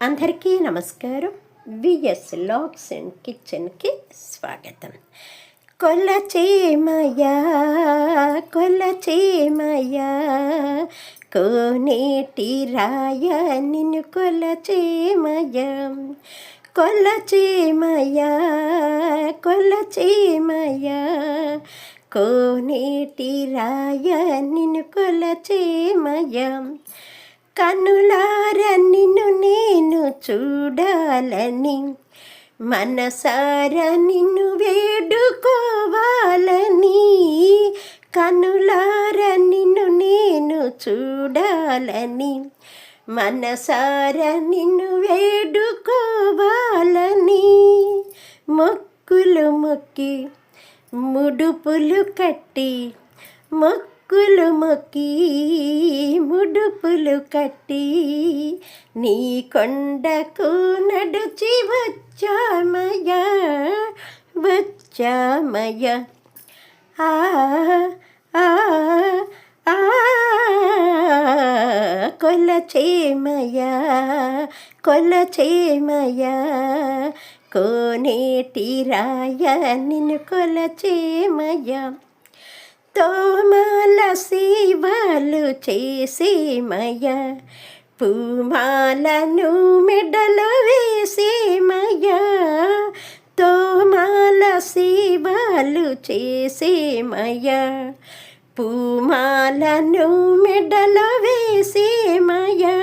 అందరికీ నమస్కారం. VS logs and కిచెన్కి స్వాగతం. కొలచేమయ్యా కొలచేమయ్యా కోనేటి రాయ నిన్ను కొలచేమయ్యా కొలచేమయ్యా కొలచేమయ్యా కోనేటి రాయ నిన్ను కొలచేమయ్యా కనులార నిన్ను నేను చూడాలని మనసార నిన్ను వేడుకోవాలని కనులార నిన్ను నేను చూడాలని మనసార నిన్ను వేడుకోవాలని మొక్కులు మొక్కి ముడుపులు కట్టి మొక్కులు మొక్కి ముడుపులు కట్టి నీ కొండకు నడిచి వచ్చామయ్యా వచ్చామయ్యా ఆ ఆ ఆ కొలచేమయ్యా కొలచేమయ్యా కోనేటి రాయ నిన్ను కొలచేమయ్యా తోమాల సేవలు చేసేమయ్యా పూమాలను మెడలో వేసేమయ్యా తోమాల సేవలు చేసేమయ్యా పూమాలను మెడలో వేసేమయ్యా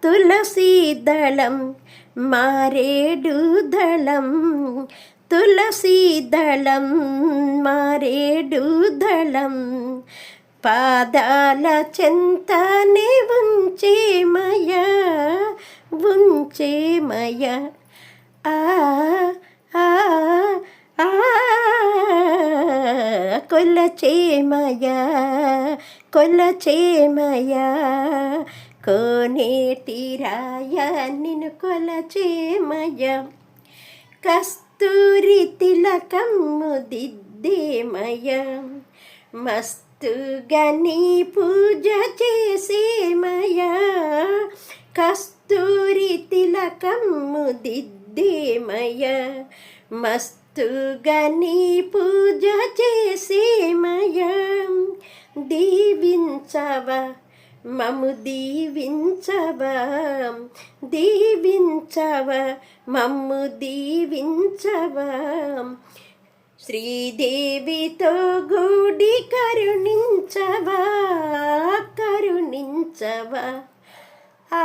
తులసి దళం మారేడు దళం తులసి దళం మారేడు దళం పాదాల చెంతనే ఉంచేమయ్యా ఉంచేమయ్యా ఆ ఆ ఆ కొలచేమయ్యా కొలచేమయ్యా కోనేటి రాయ నిన్ను కొలచేమయ్యా కస్తూరి తిలకమ్ము దిద్దేమయ్యా మస్తుగా నీ పూజ చేసేమయ్యా కస్తూరి తిలకమ్ము దిద్దేమయ్యా మస్తుగా నీ పూజ చేసేమయ్యా దీవించవా మము దీవించవా దీవించవా మమ్ము దీవించవా శ్రీదేవితో గూడి కరుణించవా కరుణించవా ఆ